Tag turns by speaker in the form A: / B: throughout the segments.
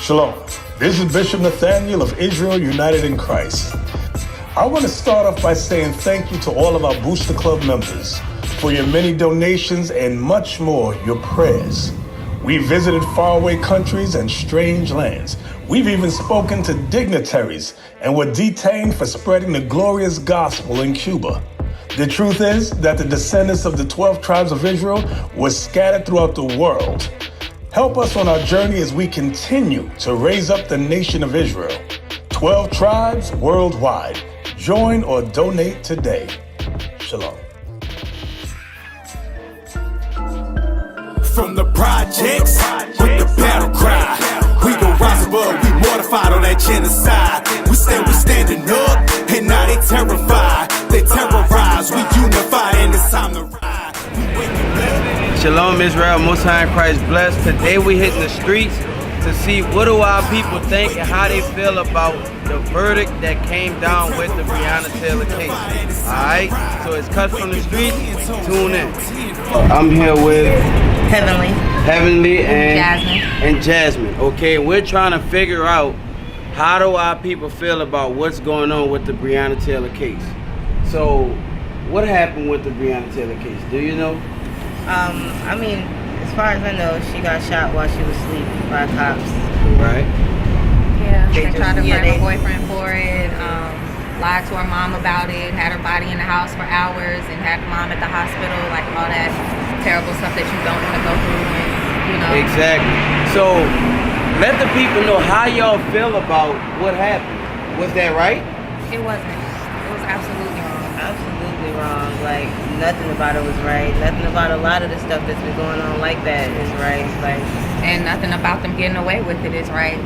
A: Shalom. This is Bishop Nathaniel of Israel United in Christ. I want to start off by saying thank you to all of our Booster Club members for your many donations and much more, your prayers. We visited faraway countries and strange lands. We've even spoken to dignitaries and were detained for spreading the glorious gospel in Cuba. The truth is that the descendants of the 12 tribes of Israel were scattered throughout the world. Help us on our journey as we continue to raise up the nation of Israel. 12 tribes worldwide. Join or donate today. Shalom.
B: From the projects with the battle cry, we gon' rise above, we mortified on that genocide. We standing up, and now they terrified. They terrorize, we unify, and it's time to ride.
C: Shalom Israel, Most High in Christ blessed. Today we hitting the streets to see what do our people think and how they feel about the verdict that came down with the Breonna Taylor case. Alright, so it's cut from the streets, tune in. I'm here with Heavenly and Jasmine. Okay, we're trying to figure out how do our people feel about what's going on with the Breonna Taylor case. So, what happened with the Breonna Taylor case? Do you know?
D: I mean, as far as I know, she got shot while she was asleep by cops.
C: Right.
E: Yeah, they tried to blame her boyfriend for it, lied to her mom about it, had her body in the house for hours, and had the mom at the hospital, like all that terrible stuff that you don't want to go through, and, you know.
C: Exactly. So, let the people know how y'all feel about what happened. Was that right?
E: It wasn't. It was absolutely wrong.
D: Absolutely wrong. Like, nothing about it was right. Nothing about a lot of the stuff that's been going on like that is right. Like,
E: and nothing about them getting away with it is right.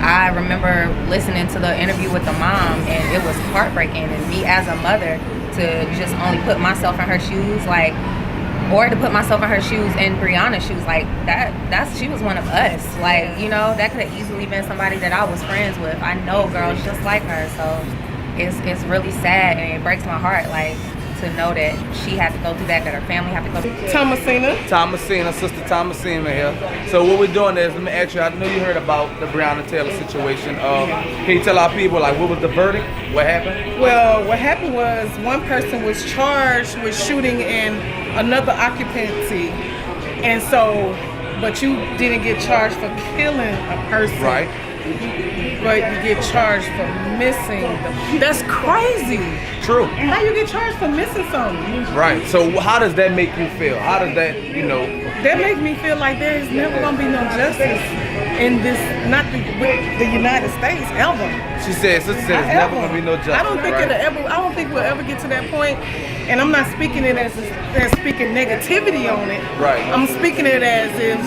E: I remember listening to the interview with the mom, and it was heartbreaking. And me as a mother, to just only put myself in her shoes, like, or to put myself in her shoes and Breonna's shoes, like she was one of us. Like, you know, that could have easily been somebody that I was friends with. I know girls just like her, so it's really sad, and it breaks my heart, like, to know that she had to go through that her family had to go through.
F: Thomasina, Sister Thomasina here. So what we're doing is, let me ask you, I know you heard about the Breonna Taylor situation. Can you tell our people, like, what was the verdict? What happened?
G: Well, what happened was one person was charged with shooting in another occupancy, and so, but you didn't get charged for killing a person.
F: Right.
G: But you get charged for missing them. That's crazy.
F: True.
G: How you get charged for missing something?
F: Right. So how does that make you feel? How does that, you know?
G: That makes me feel like there is never gonna be no justice in this, not the United States ever.
F: She said, Sister said, there's never gonna be no justice.
G: I don't think I don't think we'll ever get to that point. And I'm not speaking it as speaking negativity on it.
F: Right.
G: I'm speaking it as if,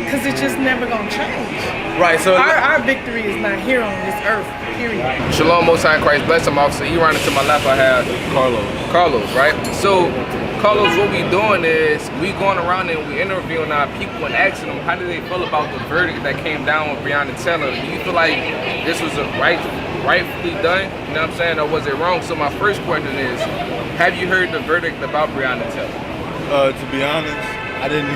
G: because it's just never gonna change.
F: Right. So
G: our victory is not here on this earth. Period.
H: Shalom, Most High in Christ. Bless him, officer. You running to my left. I have Carlos, right? So, Carlos, what we doing is we going around and we interviewing our people and asking them how do they feel about the verdict that came down with Breonna Taylor. Do you feel like this was rightfully done? You know what I'm saying? Or was it wrong? So my first question is, have you heard the verdict about Breonna Taylor?
I: To be honest, I didn't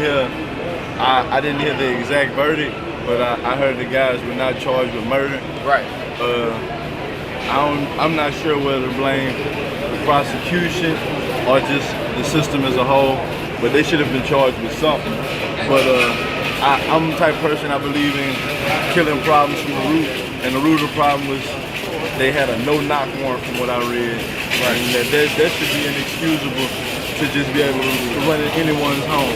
I: hear the exact verdict, but I heard the guys were not charged with murder.
H: Right.
I: I'm not sure whether to blame the prosecution or just the system as a whole, but they should have been charged with something. But I'm the type of person, I believe in killing problems from the root, and the root of the problem was they had a no-knock warrant from what I read. Right. And that should be inexcusable to just be able to run in anyone's home.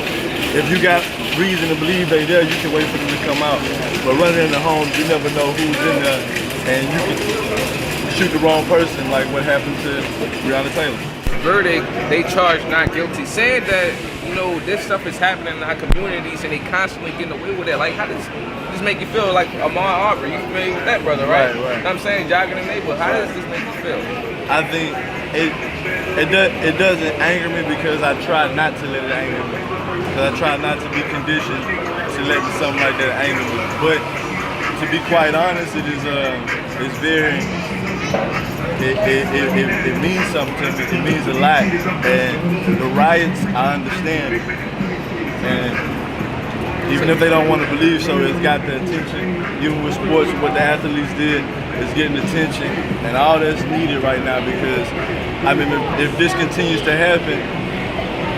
I: If you got reason to believe they're there, you can wait for them to come out. But running in the homes, you never know who's in there, and you can shoot the wrong person, like what happened to Breonna Taylor.
H: verdict, they charge not guilty, saying that, you know, this stuff is happening in our communities and they constantly getting away with it. Like, how does this make you feel? Like Ahmaud Arbery, you familiar with that brother, right?
I: Right.
H: You know what I'm saying, jogging in the neighborhood. How does this make you feel?
I: I think it doesn't anger me because I try not to let it anger me. Because I try not to be conditioned to letting something like that anger me. But to be quite honest, it's very. It means something to me. It means a lot. And the riots, I understand. And even if they don't want to believe so, it's got the attention. Even with sports, what the athletes did is getting attention. And all that's needed right now because, I mean, if this continues to happen,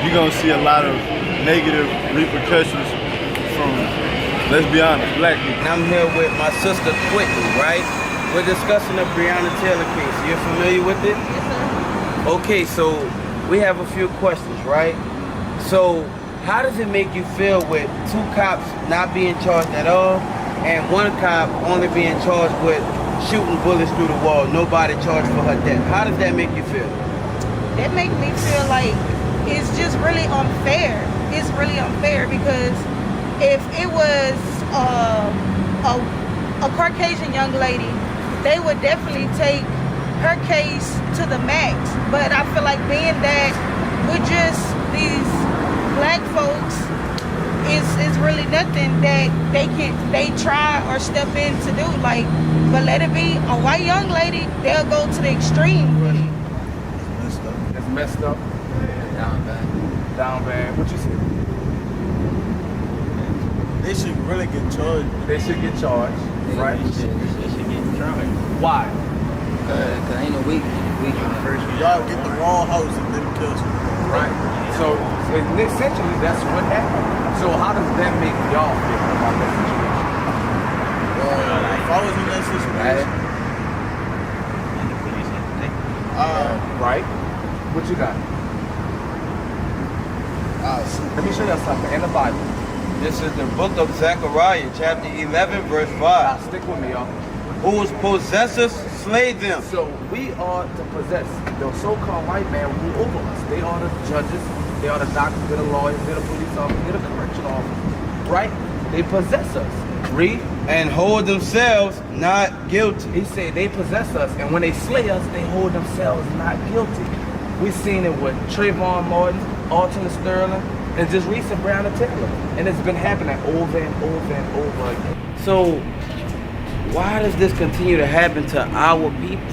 I: you're going to see a lot of negative repercussions from, let's be honest, black people.
C: I'm here with my sister Quickly, right? We're discussing the Breonna Taylor case. You're familiar with it?
E: Yes, sir.
C: Okay, so we have a few questions, right? So how does it make you feel with 2 cops not being charged at all and 1 cop only being charged with shooting bullets through the wall, nobody charged for her death? How does that make you feel?
J: That makes me feel like it's just really unfair. It's really unfair because if it was a Caucasian young lady, they would definitely take her case to the max. But I feel like being that with just these black folks is really nothing that they try or step in to do. Like, but let it be a white young lady, they'll go to the extreme.
F: It's messed up. Down bad. Down bad. What you say?
K: They should really get charged.
F: They should get charged, right?
K: They should get charged.
F: Why?
K: Cause ain't no weak first. Y'all get the wrong house and then kill someone.
F: Right. So essentially, that's what happened. So how does that make y'all feel about that situation?
K: If I was in that situation,
F: right? What you got? Let me show you something in the Bible.
C: This is the book of Zechariah, chapter 11, verse 5.
F: Now, stick with me, y'all.
C: Whose possessors slay them.
F: So we are to possess. The so-called white man rule over us. They are the judges, they are the doctors, they're the lawyers, they're the police officers, they're the correctional officers. Right? They possess us. Read.
C: And hold themselves not guilty.
F: He said they possess us, and when they slay us, they hold themselves not guilty. We've seen it with Trayvon Martin, Alton Sterling, and just recent Breonna Taylor. And it's been happening over and over and over again.
C: So why does this continue to happen to our people?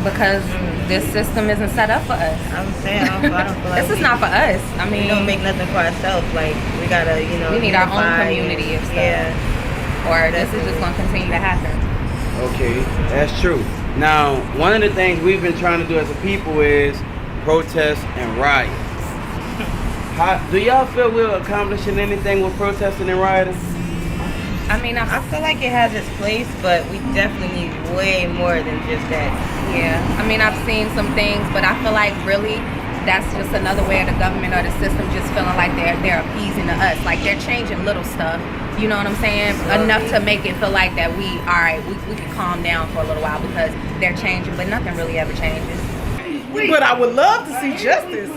E: Because this system isn't set up for us.
D: I'm saying, I don't feel like
E: this is not for us. I mean,
D: we don't make nothing for ourselves. Like, we gotta, you know,
E: we need our own community of stuff.
D: Yeah.
E: Or this is just gonna continue to happen.
C: Okay, that's true. Now, one of the things we've been trying to do as a people is protest and riot. Do y'all feel we're accomplishing anything with protesting and rioting?
E: I mean,
D: I feel like it has its place, but we definitely need way more than just that.
E: Yeah, I mean, I've seen some things, but I feel like really that's just another way of the government or the system just feeling like they're appeasing to us. Like they're changing little stuff, you know what I'm saying? Enough to make it feel like that we can calm down for a little while because they're changing, but nothing really ever changes.
G: But I would love to see justice.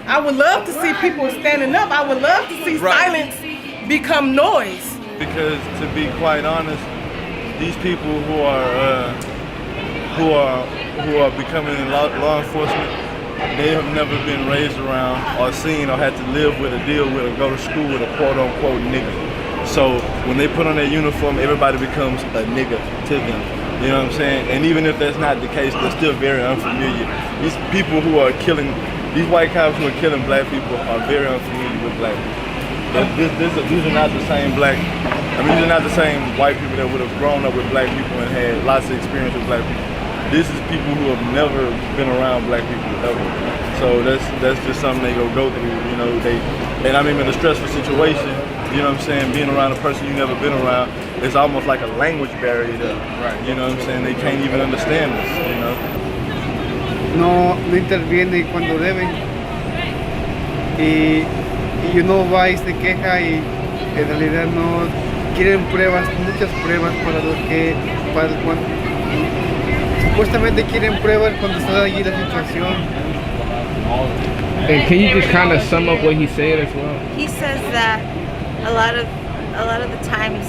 G: I would love to see people standing up. I would love to see silence become noise.
I: Because to be quite honest, these people who are becoming law enforcement, they have never been raised around or seen or had to live with or deal with or go to school with a quote unquote nigga. So when they put on their uniform, everybody becomes a nigga to them. You know what I'm saying? And even if that's not the case, they're still very unfamiliar. These people who are killing, these white cops who are killing black people are very unfamiliar with black people. These are not the same these are not the same white people that would have grown up with black people and had lots of experience with black people. This is people who have never been around black people ever. So that's just something they go through, you know. And I mean, in a stressful situation, you know what I'm saying, being around a person you've never been around, it's almost like a language barrier there. Right. You know what I'm saying? They can't even understand this, you know.
L: No interviene cuando deben. Y uno va y se queja y en realidad no quieren pruebas, muchas pruebas para lo que supuestamente quieren pruebas cuando está allí la situación.
H: And can you just kind of sum up what he said as well?
M: He says that a lot of the times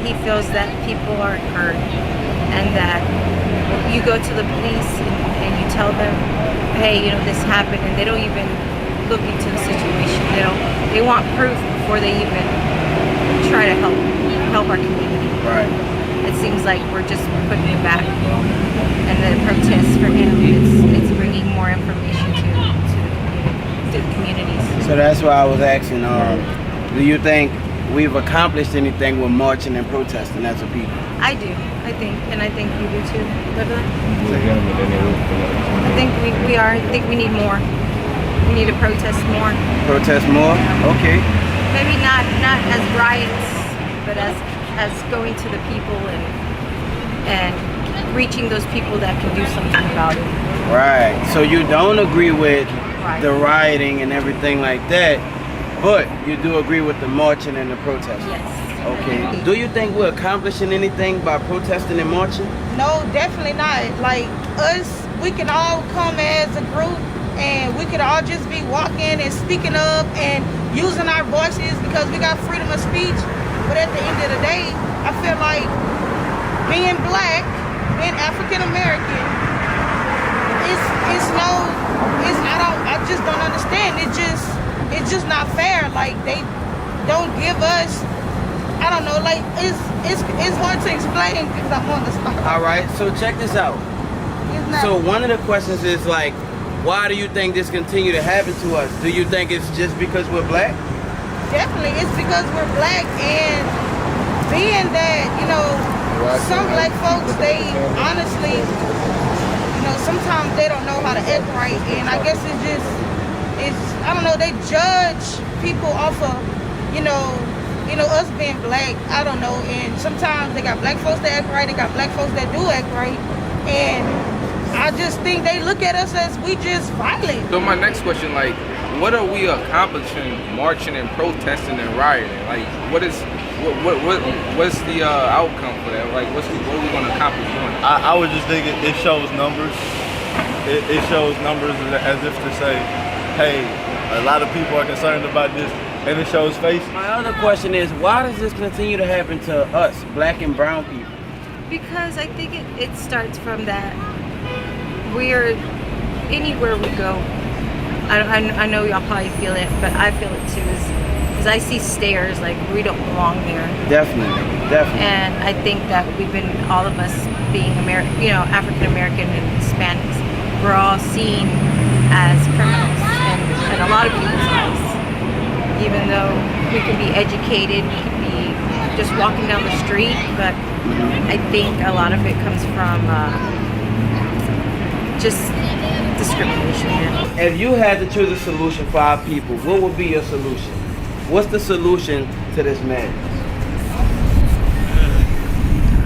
M: he feels that people aren't heard, and that you go to the police and you tell them, hey, you know, this happened, and they don't even look into the situation. They want proof before they even try to help our community.
C: Right.
M: It seems like we're just putting it back, and the protests for him, it's bringing more information to the communities.
C: So that's why I was asking, do you think we've accomplished anything with marching and protesting as a people?
M: I do, I think you do too. I think we are. I think we need more. We need to protest more.
C: Protest more? Okay.
M: Maybe not as riots, but as going to the people and reaching those people that can do something about it.
C: Right. So you don't agree with the rioting and everything like that, but you do agree with the marching and the protesting?
M: Yes.
C: Okay. Do you think we're accomplishing anything by protesting and marching?
J: No, definitely not. Like us, we can all come as a group and we could all just be walking and speaking up and using our voices because we got freedom of speech. But at the end of the day, I feel like being black, being African American, I just don't understand. It's just not fair. Like they don't give us, I don't know, like it's hard to explain because I'm on the spot.
C: All right, so check this out. So one of the questions is like, why do you think this continue to happen to us? Do you think it's just because we're black?
J: Definitely, it's because we're black, and being that, you know, some black folks, they honestly, you know, sometimes they don't know how to act right, and I guess I don't know, they judge people off of, you know, us being black, I don't know, and sometimes they got black folks that act right, they got black folks that do act right, and I just think they look at us as we just violent.
H: So my next question, like, what are we accomplishing marching and protesting and rioting? Like, what's the outcome for that? Like, what are we going to accomplish doing?
I: I was just thinking it shows numbers. It shows numbers as if to say, hey, a lot of people are concerned about this, and it shows faces.
C: My other question is, why does this continue to happen to us, black and brown people?
M: Because I think it starts from that we're, anywhere we go, I know y'all probably feel it, but I feel it too, is I see stares like we don't belong there.
C: Definitely.
M: And I think that we've been, all of us being African American and Hispanics, we're all seen as criminals in a lot of people's eyes. Even though we can be educated, we can be just walking down the street, but I think a lot of it comes from just discrimination here.
C: If you had to choose a solution for our people, what would be your solution? What's the solution to this madness?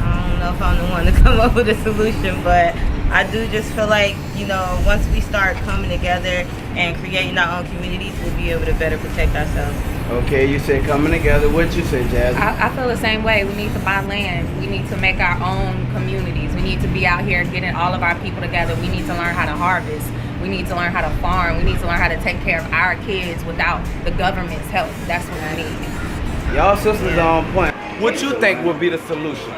D: I don't know if I'm the one to come up with a solution, but I do just feel like, you know, once we start coming together and creating our own communities, we'll be able to better protect ourselves.
C: Okay, you said coming together. What you say, Jazz?
E: I feel the same way. We need to buy land. We need to make our own communities. We need to be out here getting all of our people together. We need to learn how to harvest. We need to learn how to farm. We need to learn how to take care of our kids without the government's help. That's what we need.
C: Y'all sisters are on point.
F: What you think would be the solution?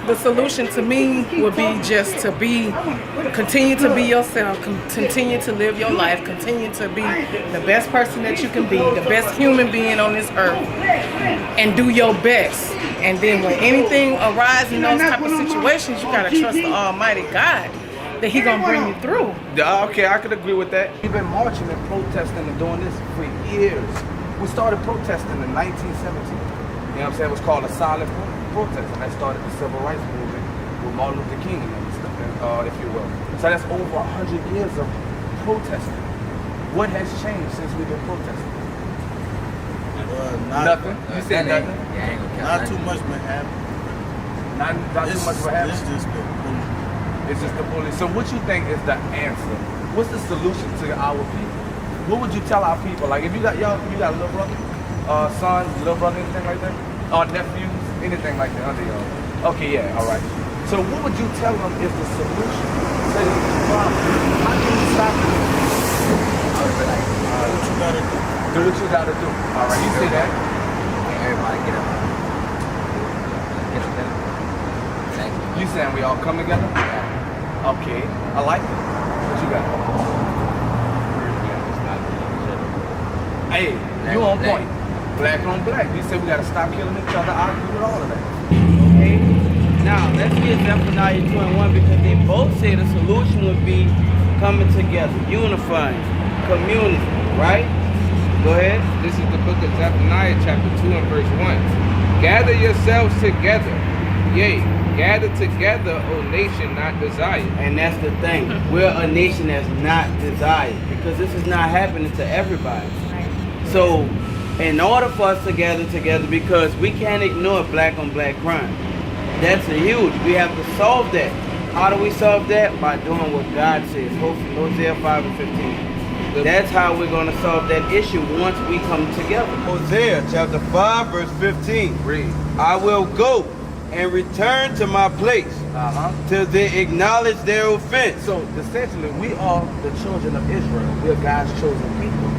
G: The solution to me would be just to continue to be yourself, continue to live your life, continue to be the best person that you can be, the best human being on this earth, and do your best. And then when anything arises in those type of situations, you gotta trust the Almighty God that He gonna bring you through.
F: Okay, I could agree with that. We've been marching and protesting and doing this for years. We started protesting in 1917. You know what I'm saying? It was called a silent protest, and that started the civil rights movement with Martin Luther King and stuff, if you will. So that's over 100 years of protesting. What has changed since we've been protesting? Nothing. You said nothing.
K: Not too much may happen.
F: Not too much will happen.
K: It's just the police.
F: It's just the police. So what you think is the answer? What's the solution to our people? What would you tell our people? Like if you got a little brother, son, little brother, anything like that? Or nephews, anything like that under y'all? Okay, yeah, all right. So what would you tell them is the solution to this problem? How can you stop it?
K: I would be like, do what you gotta do.
F: Do what you gotta do. All right, you say that?
K: Everybody get up. Get up there. Thank you.
F: You saying we all come together? Yeah. Okay, I like it. What you got? Hey, you on point. Black on black. You said we gotta stop killing each other. I agree with all of that.
C: Okay. Now let's get Zephaniah 21 because they both say the solution would be coming together, unifying, community, right? Go ahead.
H: This is the book of Zephaniah, chapter 2 and verse 1. Gather yourselves together, yea, gather together, O nation not desired.
C: And that's the thing. We're a nation that's not desired because this is not happening to everybody. So in order for us to gather together, because we can't ignore black on black crime. That's huge. We have to solve that. How do we solve that? By doing what God says. Hosea 5 and 15. That's how we're going to solve that issue once we come together. Hosea chapter 5 verse 15.
F: Read.
C: I will go and return to my place till they acknowledge their offense.
F: So essentially, we are the children of Israel. We're God's chosen people.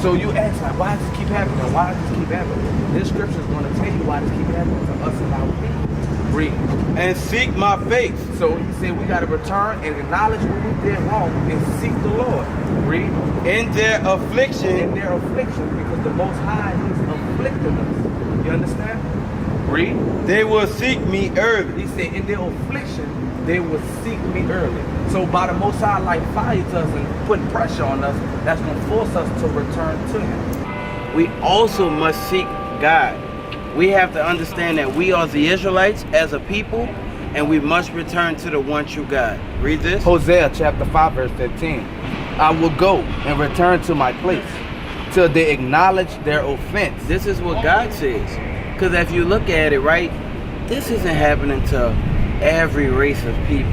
F: So you ask, like, why does this keep happening? Why does this keep happening? This scripture is going to tell you why this keep happening to us and our people. Read.
C: And seek my face.
F: So he said we got to return and acknowledge what we did wrong and seek the Lord. Read.
C: In their affliction.
F: In their affliction, because the Most High is afflicting us. You understand? Read.
C: They will seek me early.
F: He said in their affliction, they will seek me early. So by the Most High like fire to us and putting pressure on us, that's going to force us to return to him.
C: We also must seek God. We have to understand that we are the Israelites as a people, and we must return to the one true God. Read this.
F: Hosea chapter 5 verse 15. I will go and return to my place till they acknowledge their offense.
C: This is what God says. Because if you look at it, right, this isn't happening to every race of people.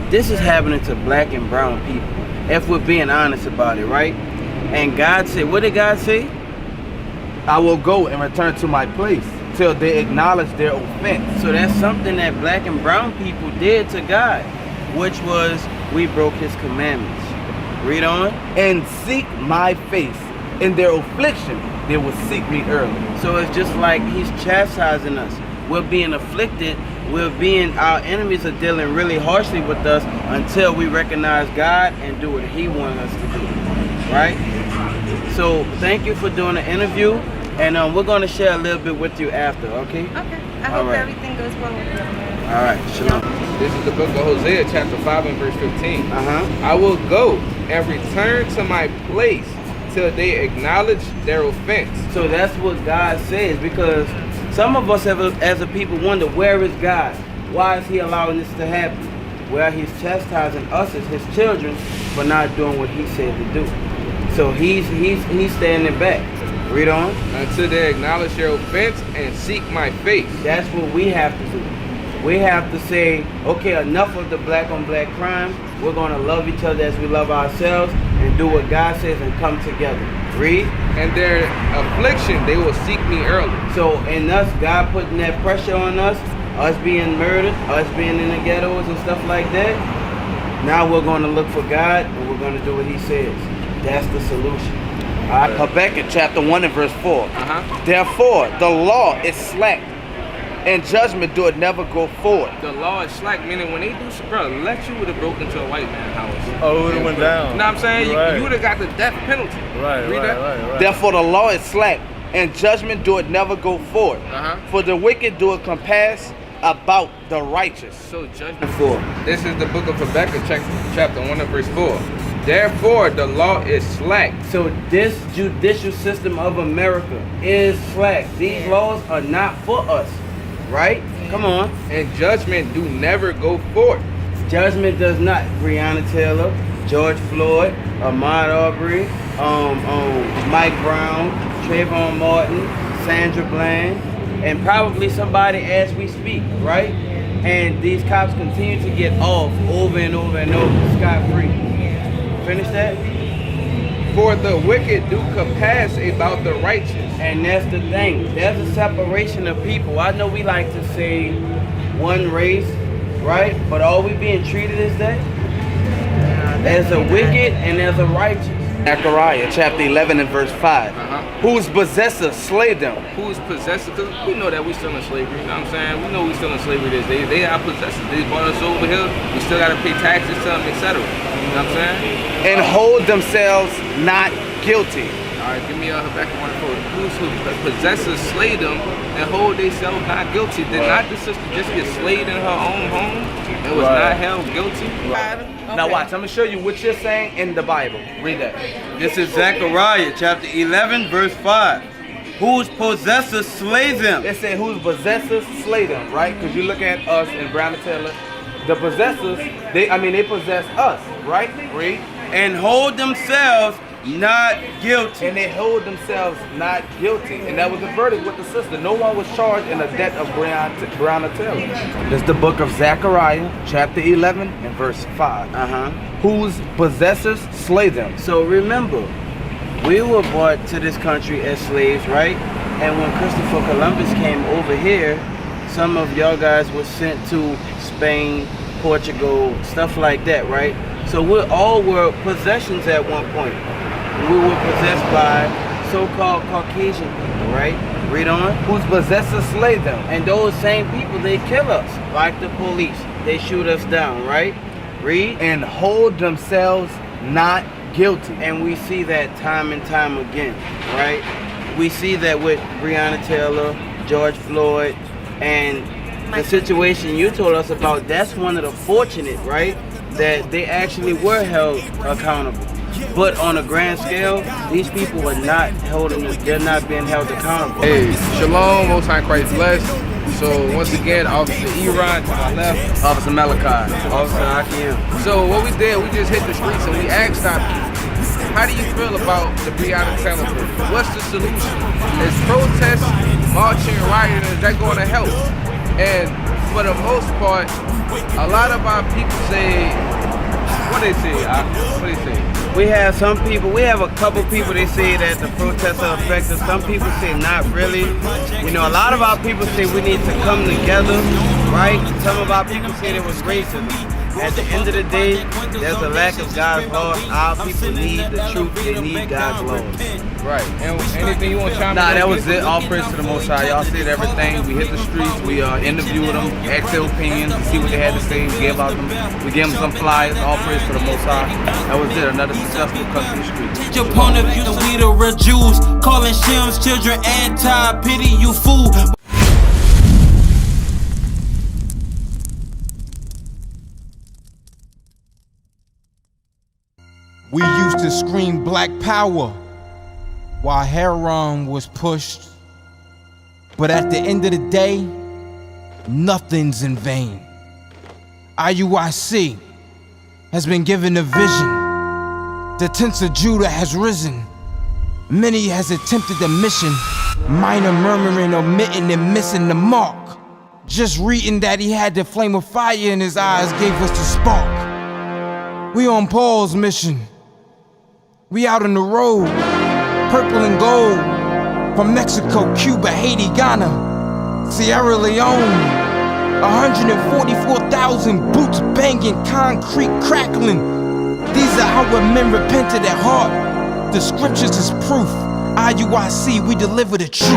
C: This is happening to black and brown people, if we're being honest about it, right? And God said, what did God say?
F: I will go and return to my place till they acknowledge their offense.
C: So that's something that black and brown people did to God, which was we broke his commandments. Read on.
F: And seek my face. In their affliction, they will seek me early.
C: So it's just like he's chastising us. We're being afflicted. Our enemies are dealing really harshly with us until we recognize God and do what he wants us to do. Right? So thank you for doing the interview, and we're going to share a little bit with you after, okay?
M: Okay. I hope everything goes well with you.
C: All right. Shalom.
H: This is the book of Hosea, chapter 5 and verse 15. I will go and return to my place till they acknowledge their offense.
C: So that's what God says, because some of us as a people wonder, where is God? Why is he allowing this to happen? Well, he's chastising us as his children for not doing what he said to do. So he's standing back. Read on.
H: Until they acknowledge their offense and seek my face.
C: That's what we have to do. We have to say, okay, enough of the black on black crime. We're going to love each other as we love ourselves and do what God says and come together. Read.
H: And their affliction, they will seek me early.
C: So in us, God putting that pressure on us being murdered, us being in the ghettos and stuff like that, now we're going to look for God and we're going to do what he says. That's the solution.
F: Habakkuk chapter 1 and verse 4. Therefore, the law is slack, and judgment do it never go forward.
H: The law is slack, meaning when they do, bro, let you would have broken into a white man's house.
I: Oh, it would have went down.
H: You know what I'm saying?
I: Right.
H: You would have got the death penalty.
I: Right.
F: Therefore, the law is slack, and judgment do it never go forward. For the wicked do it compass about the righteous.
H: So judgment 4. This is the book of Habakkuk, chapter 1 and verse 4. Therefore, the law is slack.
C: So this judicial system of America is slack. These laws are not for us, right? Come on.
H: And judgment do never go forth.
C: Judgment does not. Breonna Taylor, George Floyd, Ahmaud Arbery, Mike Brown, Trayvon Martin, Sandra Bland, and probably somebody as we speak, right? And these cops continue to get off over and over and over, scot-free. Finish that.
H: For the wicked do compass about the righteous.
C: And that's the thing. There's a separation of people. I know we like to say one race, right? But are we being treated as that? As a wicked and as a righteous. Zechariah chapter 11 and verse 5. Whose possessors slay them.
H: Who's possessors? Because we know that we still in slavery. You know what I'm saying? We know we still in slavery these days. They are possessors. They brought us over here. We still got to pay taxes to them, etc. You know what I'm saying?
C: And hold themselves not guilty.
H: All right, give me a Habakkuk 1:4. Whose possessors slay them and hold themselves not guilty. Did not the sister just get slayed in her own home and was not held guilty?
C: Now watch, I'm going to show you what you're saying in the Bible. Read that. This is Zechariah chapter 11 verse 5. Whose possessors slay them. It said whose possessors slay them, right? Because you look at us in Breonna Taylor. The possessors, they possess us, right? Read. And hold themselves not guilty. And they hold themselves not guilty. And that was the verdict with the sister. No one was charged in the death of Breonna Taylor. This is the book of Zechariah, chapter 11 and verse 5. Whose possessors slay them. So remember, we were brought to this country as slaves, right? And when Christopher Columbus came over here, some of y'all guys were sent to Spain, Portugal, stuff like that, right? So we all were possessions at one point. We were possessed by so-called Caucasian people, right? Read on. Whose possessors slay them. And those same people, they kill us, like the police. They shoot us down, right? Read. And hold themselves not guilty. And we see that time and time again, right? We see that with Breonna Taylor, George Floyd, and the situation you told us about. That's one of the fortunate, right? That they actually were held accountable. But on a grand scale, these people are not they're not being held accountable.
H: Hey, shalom, Most High Christ blessed. So once again, Officer Iran to my left,
C: Officer Malachi, Officer Akim.
H: So what we did, we just hit the streets and we asked our people, how do you feel about the Breonna Taylor murder? What's the solution? Is protest, marching, rioting, is that going to help? And for the most part, a lot of our people say, what they say?
C: We have a couple people, they say that the protests are effective. Some people say not really. You know, a lot of our people say we need to come together, right? Some of our people say there was racism. At the end of the day, there's a lack of God's laws. Our people need the truth. They need God's laws.
H: Right. And anything you want to chime in?
C: Nah, that was it. All praise to the Most High. Y'all said everything. We hit the streets. We interviewed them, asked their opinions, see what they had to say. We gave them some flyers. All praise to the Most High. That was it. Another successful cut to the streets.
B: Your point of view, we the real Jews. Calling Shem's children anti-pity, you fool.
N: We used to scream black power while heroin was pushed. But at the end of the day, nothing's in vain. IUIC has been given a vision. The tents of Judah has risen. Many has attempted the mission. Minor murmuring, omitting, and missing the mark. Just reading that he had the flame of fire in his eyes gave us the spark. We on Paul's mission. We out on the road, purple and gold, from Mexico, Cuba, Haiti, Ghana, Sierra Leone. 144,000 boots banging, concrete crackling. These are our men repented at heart. The scriptures is proof. IUIC, we deliver the truth.